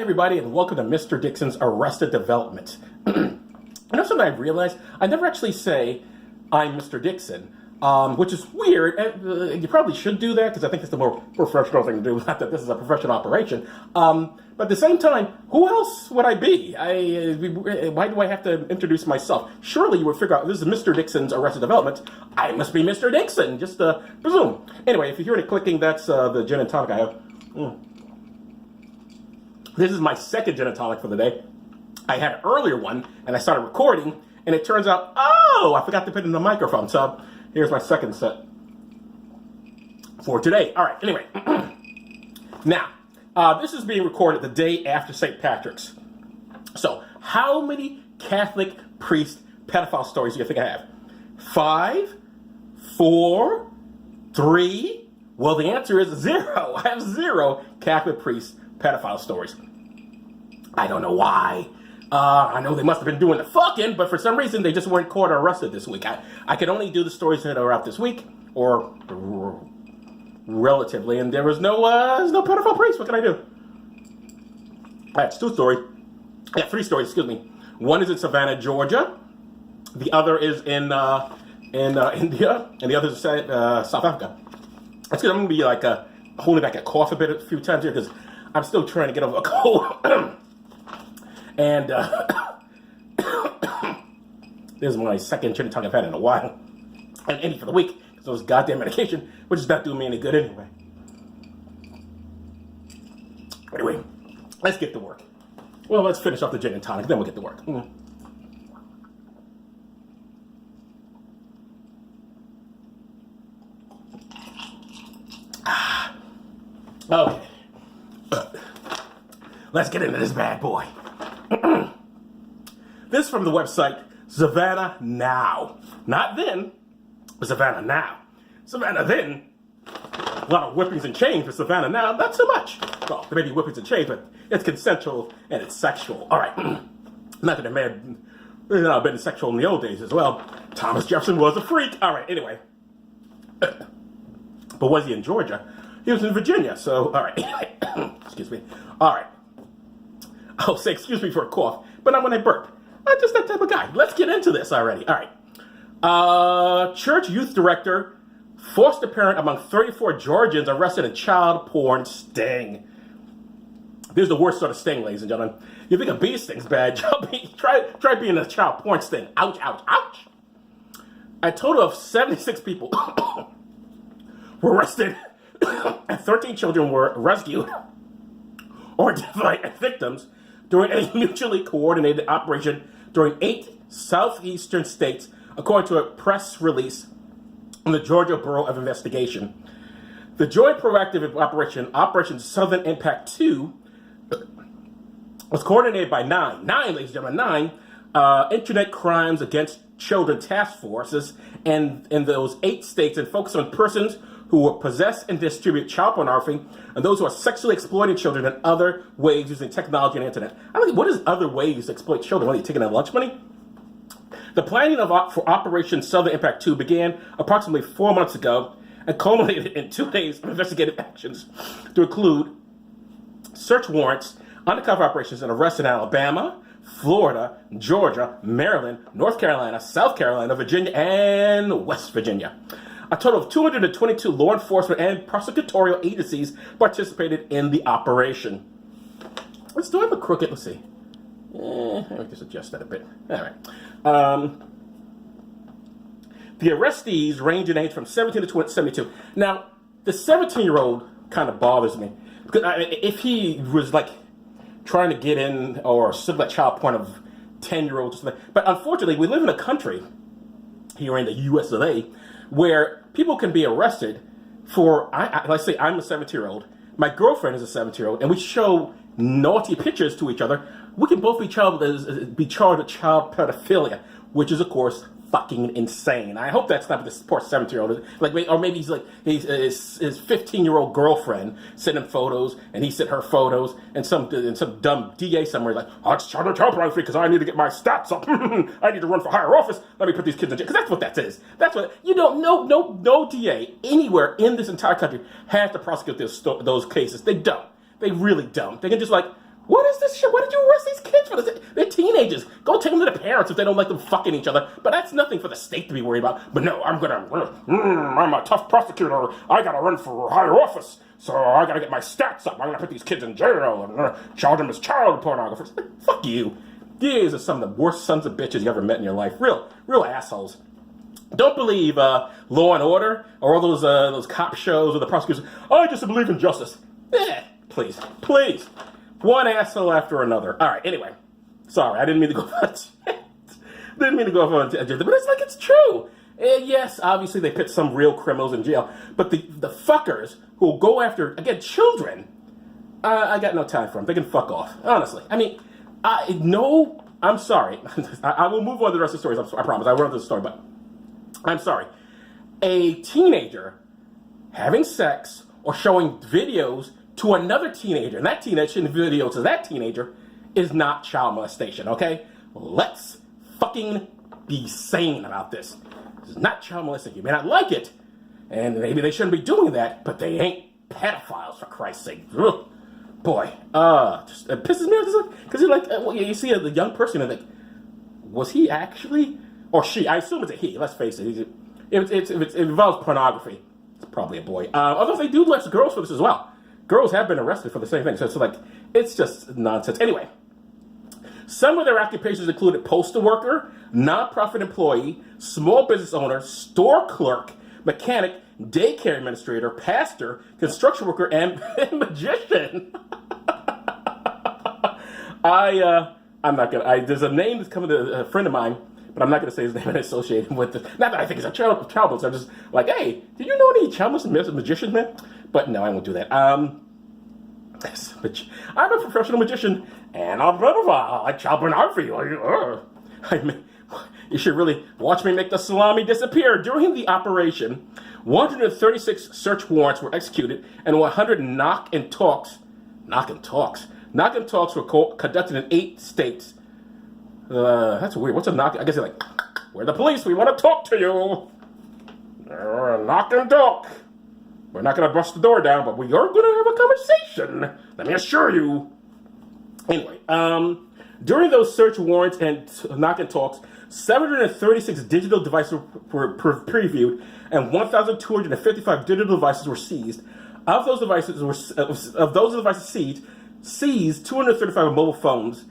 everybody, and welcome to Mr. Dixon's Arrested Development. You know something I realized? I never actually say, I'm Mr. Dixon, which is weird. You probably should do that, because I think it's the more professional thing to do, not that this is a professional operation. But at the same time, who else would I be? Why do I have to introduce myself? Surely you would figure out, this is Mr. Dixon's Arrested Development. I must be Mr. Dixon, just presume. Anyway, if you hear any clicking, that's the gin and tonic I have. This is my second gin and tonic for the day. I had an earlier one, and I started recording, and it turns out, oh, I forgot to put it in the microphone. So here's my second set for today. All right, anyway. Now, this is being recorded the day after St. Patrick's. So how many Catholic priest pedophile stories do you think I have? 5? 4? 3? Well, the answer is 0. I have 0 Catholic priest pedophile stories. I don't know why. I know they must have been doing the fucking, but for some reason they just weren't caught or arrested this week. I could only do the stories that are out this week, or relatively, and there was no pedophile priest. What can I do? That's 2 stories. Yeah, 3 stories, excuse me. One is in Savannah, Georgia. The other is in India, and the other is South Africa. That's good. I'm going to be like holding back a cough a few times here, because I'm still trying to get over a cold. And this is my second gin and tonic I've had in a while. And any for the week, because those goddamn medication, which is not doing me any good anyway. Anyway, let's get to work. Well, let's finish off the gin and tonic, then we'll get to work. Okay. Let's get into this bad boy. This from the website Savannah Now. Not then, but Savannah Now. Savannah then, a lot of whippings and chains for Savannah Now, not so much. Well, there may be whippings and chains, but it's consensual and it's sexual. All right. Not that it may have been sexual in the old days as well. Thomas Jefferson was a freak. All right, anyway. But was he in Georgia? He was in Virginia, so, all right. Excuse me. All right. I'll say excuse me for a cough, but not when I burp. I'm just that type of guy. Let's get into this already. All right. Church youth director, foster parent among 34 Georgians arrested in child porn sting. This is the worst sort of sting, ladies and gentlemen. You think a bee sting's bad? Try being a child porn sting. Ouch, ouch, ouch. A total of 76 people were arrested, and 13 children were rescued or identified as victims during a mutually coordinated operation during 8 southeastern states, according to a press release from the Georgia Bureau of Investigation. The Joint Proactive Operation, Operation Southern Impact 2, was coordinated by 9, ladies and gentlemen, 9 Internet Crimes Against Children task forces in those 8 states, and focused on persons who will possess and distribute child pornography, and those who are sexually exploiting children in other ways using technology and internet. I don't think, what is other ways to exploit children? What, are you taking their lunch money? The planning for Operation Southern Impact 2 began approximately 4 months ago and culminated in 2 days of investigative actions to include search warrants, undercover operations, and arrests in Alabama, Florida, Georgia, Maryland, North Carolina, South Carolina, Virginia, and West Virginia. A total of 222 law enforcement and prosecutorial agencies participated in the operation. Let's do it with crooked. Let's see. Let me just adjust that a bit. All right. The arrestees range in age from 17 to 72. Now, the 17-year-old kind of bothers me, because if he was like trying to get in or similar child porn of 10-year-olds or something, but unfortunately, we live in a country here in the U.S. of A. where people can be arrested for, let's say I'm a 17-year-old, my girlfriend is a 17-year-old, and we show naughty pictures to each other. We can both be charged with child pedophilia, which is, of course, fucking insane. I hope that's not this poor 17-year-old. Or maybe he's like his 15-year-old girlfriend sent him photos, and he sent her photos, and some dumb DA somewhere like, oh, it's child pornography because I need to get my stats up. I need to run for higher office. Let me put these kids in jail. Because that's what that is. That's what you don't. No DA anywhere in this entire country has to prosecute those cases. They don't. They really don't. They can just like, what is shit. Why did you arrest these kids for this? They're teenagers. Go take them to the parents if they don't like them fucking each other. But that's nothing for the state to be worried about. But no, I'm a tough prosecutor. I gotta run for higher office. So I gotta get my stats up. I'm gonna put these kids in jail and charge them as child pornographers. Fuck you. These are some of the worst sons of bitches you ever met in your life. Real assholes. Don't believe Law and Order or all those cop shows or the prosecutors. I just believe in justice. Please. One asshole after another. All right, anyway. Sorry, I didn't mean to go off on a tangent. But it's like it's true. Yes, obviously they put some real criminals in jail. But the fuckers who will go after, again, children, I got no time for them. They can fuck off. Honestly. I mean, I'm sorry. I will move on to the rest of the stories. I promise. I wrote this story, but I'm sorry. A teenager having sex or showing videos to another teenager, and that teenager showing videos to that teenager, is not child molestation, okay? Let's fucking be sane about this. This is not child molestation. You may not like it, and maybe they shouldn't be doing that, but they ain't pedophiles, for Christ's sake. Ugh. Boy, it pisses me off, because you're like, you see the young person, and like, was he actually, or she, I assume it's a he, let's face it, it involves pornography, it's probably a boy. Although they do arrest girls for this as well. Girls have been arrested for the same thing, so it's like, it's just nonsense. Anyway, some of their occupations included postal worker, nonprofit employee, small business owner, store clerk, mechanic, daycare administrator, pastor, construction worker, and magician. I'm not gonna. There's a name that's coming to a friend of mine, but I'm not gonna say his name and associate him with it. Not that I think it's a child so I'm just like, hey, did you know any childless magicians, man? But no, I won't do that. I'm a professional magician, and I'm pedophile. I child pornography. You should really watch me make the salami disappear. During the operation, 136 search warrants were executed, and 100 knock and talks were conducted in 8 states. That's weird. What's a knock? I guess they're like, we're the police. We want to talk to you. Knock and talk. We're not going to bust the door down, but we are going to have a conversation. Let me assure you. Anyway, during those search warrants and knock and talks, 736 digital devices were previewed, and 1,255 digital devices were seized. Of those devices seized 235 mobile phones.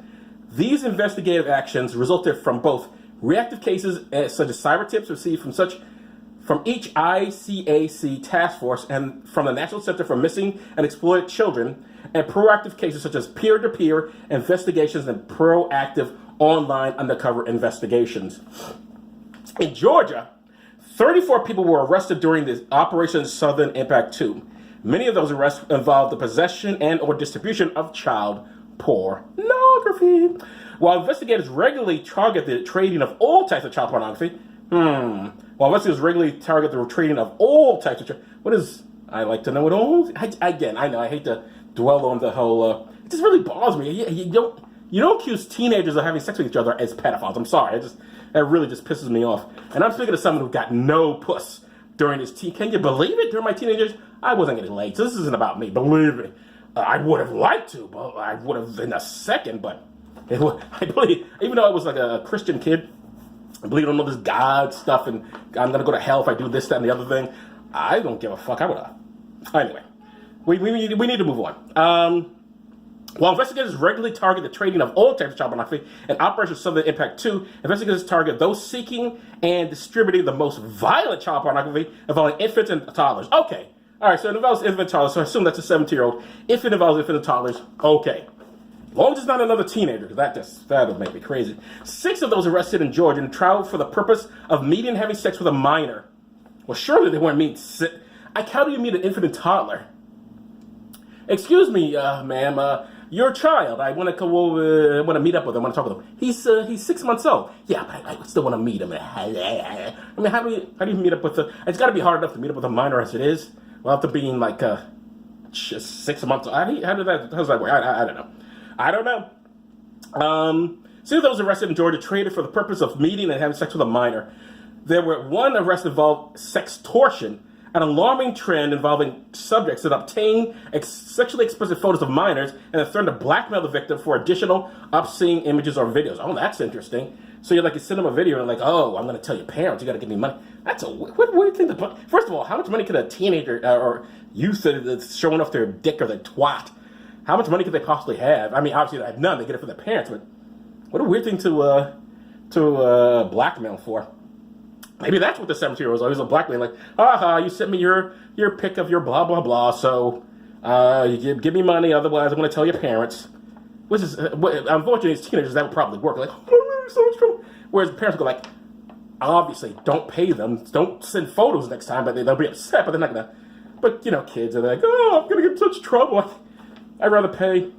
These investigative actions resulted from both reactive cases such as cyber tips received from each ICAC task force and from the National Center for Missing and Exploited Children, and proactive cases such as peer-to-peer investigations and proactive online undercover investigations. In Georgia, 34 people were arrested during the Operation Southern Impact 2. Many of those arrests involved the possession and or distribution of child pornography. While investigators regularly target the trading of all types of child pornography, While investigators regularly target the trading of all types of what is, I like to know it all. Again, I know I hate to dwell on the whole, it just really bothers me. You don't accuse teenagers of having sex with each other as pedophiles. I'm sorry, it really just pisses me off. And I'm speaking to someone who got no puss during his can you believe it? During my teenagers, I wasn't getting laid, so this isn't about me, believe me. I would have liked to, but I would have in a second, but I believe, even though I was like a Christian kid, I believe in all this God stuff, and I'm going to go to hell if I do this, that, and the other thing. I don't give a fuck. I would have. Anyway, we need to move on. While investigators regularly target the trading of all types of child pornography, and Operation Southern Impact 2, investigators target those seeking and distributing the most violent child pornography involving infants and toddlers. Okay. All right, so it involves infant and toddlers, so I assume that's a 17-year-old. If it involves infant and toddlers, okay. As long as it's not another teenager, because that'll make me crazy. 6 of those arrested in Georgia and tried for the purpose of meeting and having sex with a minor. Well, surely they weren't meeting. How do you meet an infant and toddler? Excuse me, ma'am. You're a child. I want to go over. I want to meet up with him. I want to talk with him. He's 6 months old. Yeah, but I still want to meet him. I mean, how do you meet up with a? It's got to be hard enough to meet up with a minor as it is. Well, after being like 6 months. How does that work? I don't know. I don't know. Some of those arrested in Georgia traded for the purpose of meeting and having sex with a minor. There were one arrest involved sextortion. an alarming trend involving subjects that obtain sexually explicit photos of minors and then threaten to blackmail the victim for additional obscene images or videos. Oh, that's interesting. So you send them a video and like, oh, I'm going to tell your parents, you got to give me money. That's a weird thing to put. First of all, how much money could a teenager or youth that's showing off their dick or their twat, how much money could they possibly have? I mean, obviously they have none. They get it from their parents, but what a weird thing to blackmail for. Maybe that's what the 17-year-old was always a blackmail. Like, you sent me your pic of your blah, blah, blah, so you give me money, otherwise I'm going to tell your parents. Which is, unfortunately, as teenagers, that would probably work. Like, oh, so much trouble. Whereas the parents go like, obviously, don't pay them. Don't send photos next time, but they'll be upset, but they're not going to. But, kids are like, oh, I'm going to get in such trouble. I'd rather pay.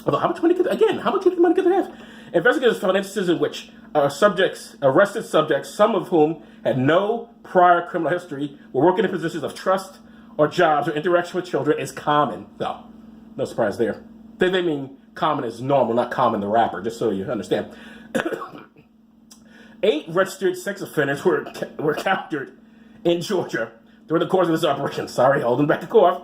Although, how much money could they have? Investigators found instances in which arrested subjects, some of whom had no prior criminal history, were working in positions of trust or jobs or interaction with children is common. No surprise there. They mean common is normal, not Common the rapper, just so you understand. 8 registered sex offenders were captured in Georgia during the course of this operation. Sorry, holding back the cough.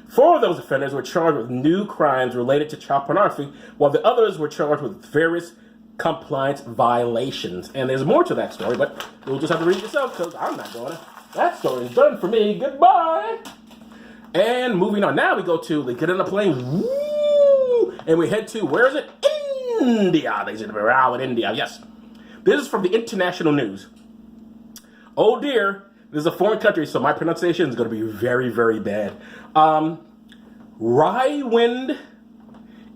4 of those offenders were charged with new crimes related to child pornography, while the others were charged with various compliance violations. And there's more to that story, but you'll just have to read it yourself because I'm not going to. That story is done for me. Goodbye. And moving on. Now we get on a plane. Woo, and we head to, where is it? India. They said we're out in India. Yes. This is from the international news. Oh dear. This is a foreign country, so my pronunciation is going to be very, very bad. Raiwind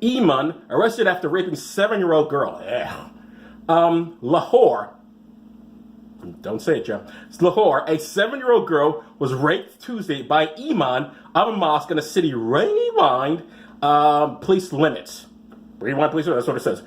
Iman arrested after raping 7-year-old girl. Lahore. Don't say it, Joe. It's Lahore. A 7-year-old girl was raped Tuesday by Iman of a mosque in the city Rewind police limits. Rewind police limits, that's what it says.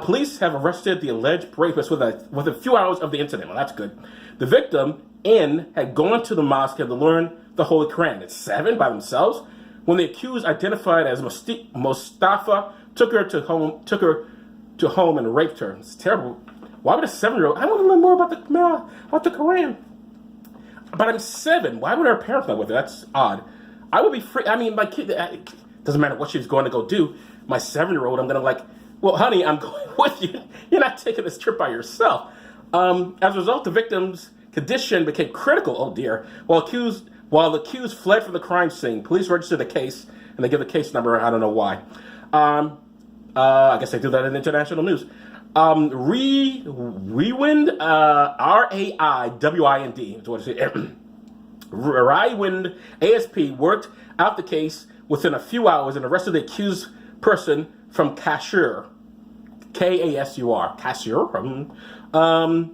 Police have arrested the alleged rapist within a few hours of the incident. Well, that's good. The victim, had gone to the mosque to learn the Holy Quran. It's 7 by themselves. When the accused, identified as Mustafa, took her to home and raped her. It's terrible. Why would a 7-year-old? I want to learn more about the Quran. But I'm 7. Why would her parents know with it? That's odd. I would be free. I mean, my kid. Doesn't matter what she's going to go do. My 7-year-old, I'm gonna well, honey, I'm going with you. You're not taking this trip by yourself. As a result, the victim's condition became critical. Oh dear. While the accused fled from the crime scene, police registered the case, and they give the case number. I don't know why. I guess they do that in international news. Raiwind, Raiwind is what it says. Raiwind ASP worked out the case within a few hours and arrested the accused person from Kashur. Kasur. Kashur.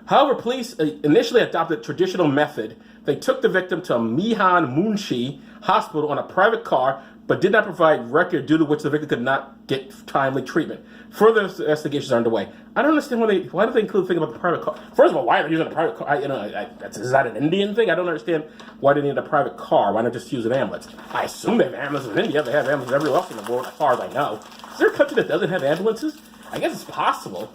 However, police initially adopted a traditional method. They took the victim to Mihan Munshi Hospital on a private car, but did not provide record due to which the victim could not get timely treatment. Further investigations are underway. I don't understand why do they include the thing about the private car? First of all, why are they using a private car? Is that an Indian thing? I don't understand why they need a private car. Why not just use an ambulance? I assume they have ambulances in India. They have ambulances everywhere else in the world, as far as I know. Is there a country that doesn't have ambulances? I guess it's possible,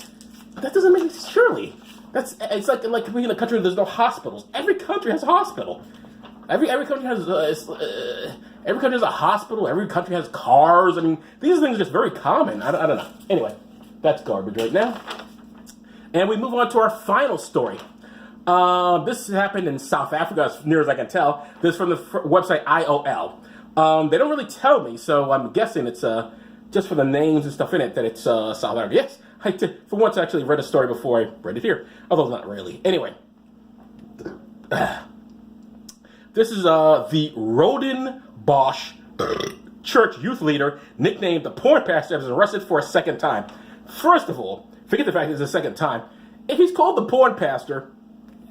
but that doesn't make sense. Surely. It's like being in a country where there's no hospitals. Every country has a hospital. Every country has every country has a hospital. Every country has cars. I mean, these things are just very common. I don't know. Anyway, that's garbage right now. And we move on to our final story. This happened in South Africa, as near as I can tell. This is from the website IOL. They don't really tell me, so I'm guessing it's just for the names and stuff in it that it's South Africa. Yes, I did. For once, I actually read a story before I read it here, although not really. Anyway. This is the Rodenbosch church youth leader, nicknamed the porn pastor, is arrested for a second time. First of all, forget the fact it's a second time. If he's called the porn pastor,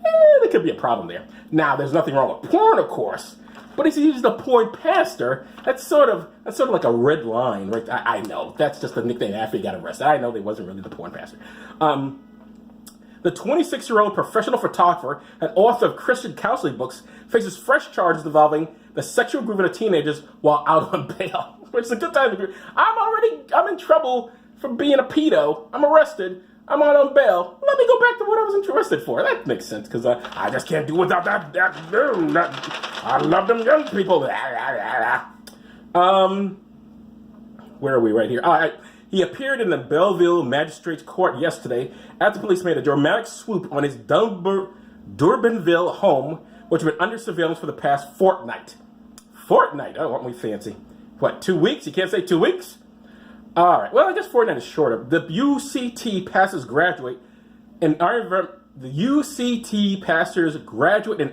there could be a problem there. Now, there's nothing wrong with porn, of course, but if he's the porn pastor, that's sort of like a red line, right? I know that's just the nickname after he got arrested. I know they wasn't really the porn pastor. The 26-year-old professional photographer and author of Christian counseling books faces fresh charges involving the sexual grooming of teenagers while out on bail. Which is a good time to be. I'm in trouble for being a pedo. I'm arrested. I'm on bail. Let me go back to what I was interested for. That makes sense because I just can't do without that. I love them young people. Where are we? Right here. He appeared in the Belleville Magistrates Court yesterday after police made a dramatic swoop on his Durbinville home, which had been under surveillance for the past fortnight. Fortnight? Oh, aren't we fancy? What, 2 weeks? You can't say 2 weeks? All right. Well, I guess fortnight is shorter. The UCT pastors graduate in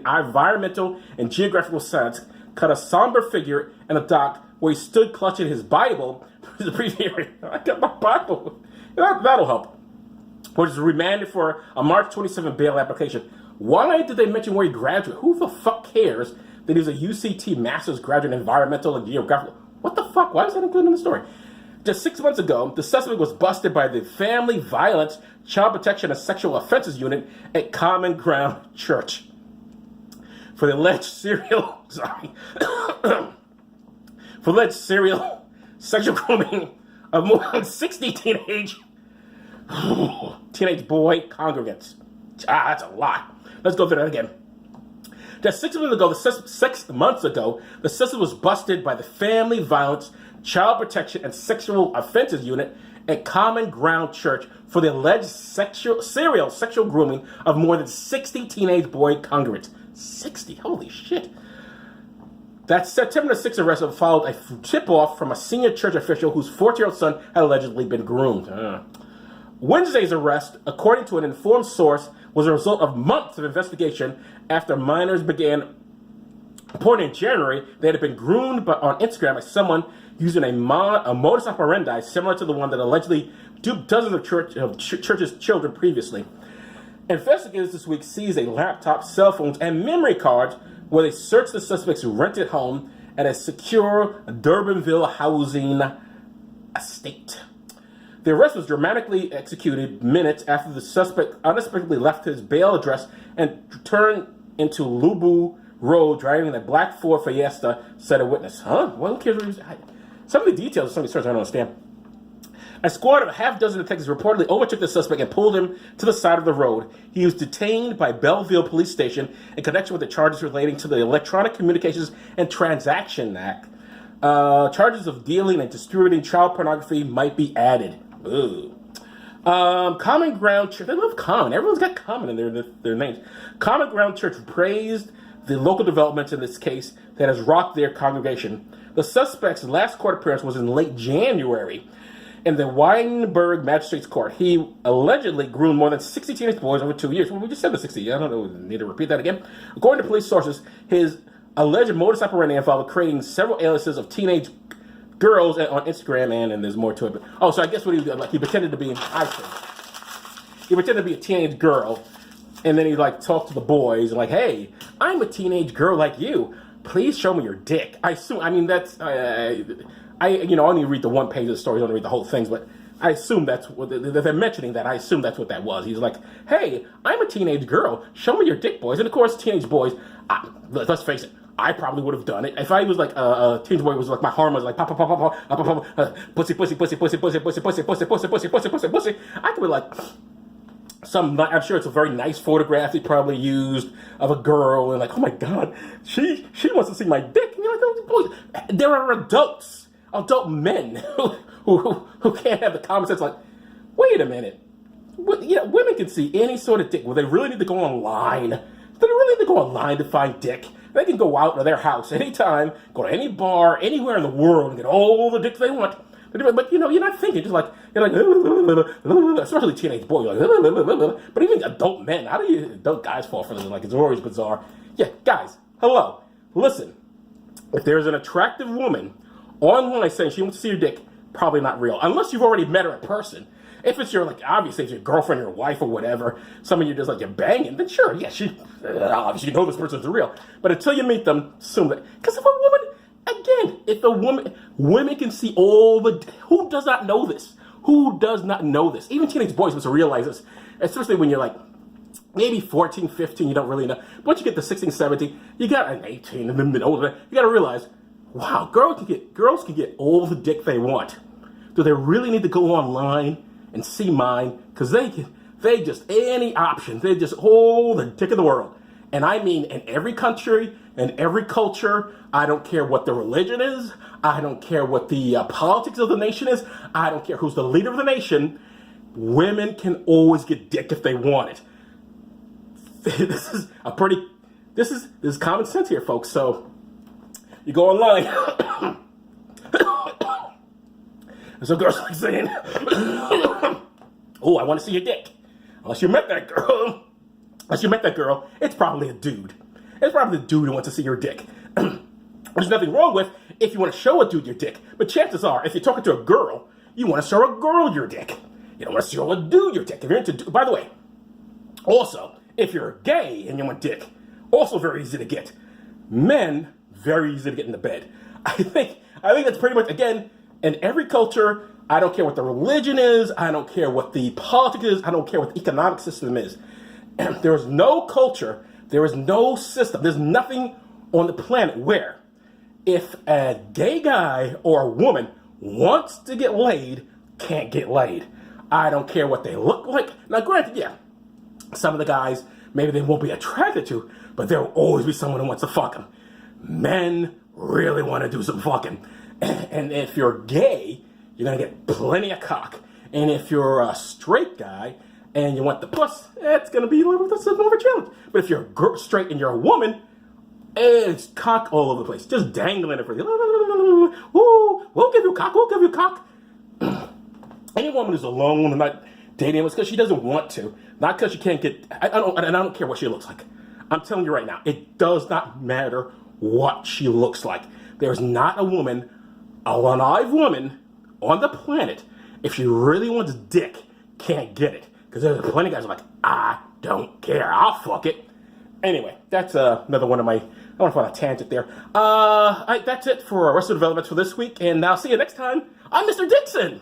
environmental and geographical science cut a somber figure in a dock where he stood clutching his Bible. I got my Bible. That'll help. Which is remanded for a March 27 bail application. Why did they mention where he graduated? Who the fuck cares that he's a UCT master's graduate in environmental and geographical? What the fuck? Why is that included in the story? Just 6 months ago, the suspect was busted by the Family Violence, Child Protection, and Sexual Offenses Unit at Common Ground Church for the alleged serial sexual grooming of more than 60 teenage boy congregants. That's a lot. Let's go through that again. Just 6 months ago, the suspect was busted by the Family Violence, Child Protection, and Sexual Offenses Unit at Common Ground Church for the alleged serial sexual grooming of more than 60 teenage boy congregants. 60? Holy shit. That September 6th arrest followed a tip-off from a senior church official whose 14-year-old son had allegedly been groomed. Wednesday's arrest, according to an informed source, was a result of months of investigation after minors began reporting in January they had been groomed on Instagram by someone using a modus operandi similar to the one that allegedly duped dozens of church's children previously. Investigators this week seized a laptop, cell phones, and memory cards where they searched the suspect's rented home at a secure Durbinville housing estate. The arrest was dramatically executed minutes after the suspect unexpectedly left his bail address and turned into Lubu Road driving a black Ford Fiesta, said a witness. Huh? Well, who cares? Some of the details of some of these stories I don't understand. A squad of a half dozen detectives reportedly overtook the suspect and pulled him to the side of the road. He was detained by Belleville Police Station in connection with the charges relating to the Electronic Communications and Transaction Act. Charges of dealing and distributing child pornography might be added. Ooh. Common Ground Church. They love Common. Everyone's got Common in their names. Common Ground Church praised the local developments in this case that has rocked their congregation. The suspect's last court appearance was in late January in the Weinberg Magistrates Court. He allegedly groomed more than 60 teenage boys over 2 years. Well, we just said the 60. I don't know. Need to repeat that again. According to police sources, his alleged modus operandi involved creating several aliases of teenage girls on Instagram, and there's more to it. But, so I guess what he did, like, he pretended to be he pretended to be a teenage girl, and then he talked to the boys like, "Hey, I'm a teenage girl like you. Please show me your dick." I assume. I mean, that's I only read the one page of the story. I don't read the whole things, but I assume that's what they're mentioning. That I assume that's what that was. He's like, "Hey, I'm a teenage girl. Show me your dick, boys." And of course, teenage boys. Let's face it. I probably would have done it if I was like a teenage boy. Was like my hormones like pop, pussy, pussy, pussy, pussy, pussy, pussy, pussy, pussy, pussy, pussy, pussy, pussy, pussy. I could be like I'm sure it's a very nice photograph he probably used of a girl, and like, oh my god, she wants to see my dick. And you're like, oh, boys, there are adult men who can't have the common sense. Like, wait a minute, women can see any sort of dick. Well, they really need to go online. Do they really need to go online to find dick? They can go out to their house anytime, go to any bar, anywhere in the world, and get all the dick they want. But you're not thinking. Just like you're like, especially teenage boys. Like, but even adult men. How do adult guys fall for this? Like, it's always bizarre. Yeah, guys, hello, listen. If there's an attractive woman online saying she wants to see your dick, probably not real, unless you've already met her in person. If it's obviously it's your girlfriend, your wife, or whatever, someone you're just like, you're banging, then sure, yeah, obviously you know this person's real. But until you meet them, assume that. Because if a women can see all who does not know this? Who does not know this? Even teenage boys must realize this, especially when you're like, maybe 14, 15, you don't really know. Once you get to 16, 17, you got an 18, and then older, you got to realize, wow, girls can get all the dick they want. Do they really need to go online and see mine, because they just, any option, they just, oh, the dick of the world. And I mean, in every country, in every culture, I don't care what the religion is, I don't care what the politics of the nation is, I don't care who's the leader of the nation, women can always get dick if they want it. This is common sense here, folks. So you go online. Some girls like saying, "Oh, I want to see your dick." Unless you met that girl, it's probably a dude. It's probably the dude who wants to see your dick. There's nothing wrong with if you want to show a dude your dick, but chances are, if you're talking to a girl, you want to show a girl your dick. You don't want to show a dude your dick. If you're into, by the way, also, if you're gay and you want dick, also very easy to get. Men, very easy to get into bed. I think that's pretty much, again, in every culture, I don't care what the religion is, I don't care what the politics is, I don't care what the economic system is. There is no culture, there is no system, there's nothing on the planet where if a gay guy or a woman wants to get laid, can't get laid. I don't care what they look like. Now, granted, yeah, some of the guys, maybe they won't be attracted to, but there will always be someone who wants to fuck them. Men really want to do some fucking. And if you're gay, you're going to get plenty of cock. And if you're a straight guy and you want the puss, it's going to be a little bit more of a challenge. But if you're straight and you're a woman, it's cock all over the place. Just dangling it for you. Woo, we'll give you cock, we'll give you cock. Any woman who's alone and not dating, it's because she doesn't want to. Not because she can't get, I don't care what she looks like. I'm telling you right now, it does not matter what she looks like. There's not a woman, a live woman on the planet, if she really wants dick, can't get it. Because there's plenty of guys who are like, I don't care, I'll fuck it. Anyway, that's another one of my, I want to find a tangent there. That's it for Arrested Development for this week, and I'll see you next time. I'm Mr. Dixon.